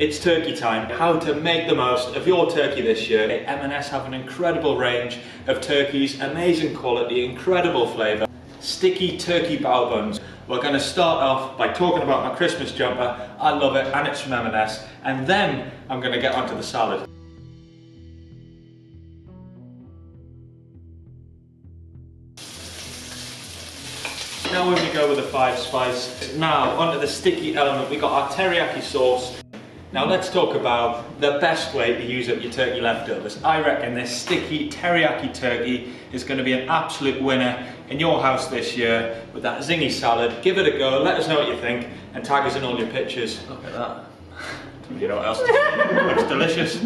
It's turkey time. How to make the most of your turkey this year. M&S have an incredible range of turkeys, amazing quality, incredible flavour. Sticky turkey bao buns. We're going to start off by talking about my Christmas jumper. I love it and it's from M&S. And then I'm going to get onto the salad. Now when we go with the 5 spice. Now onto the sticky element. We got our teriyaki sauce. Now let's talk about the best way to use up your turkey leftovers. I reckon this sticky teriyaki turkey is going to be an absolute winner in your house this year with that zingy salad. Give it a go, let us know what you think, and tag us in all your pictures. Look at that. You know what else? Looks delicious.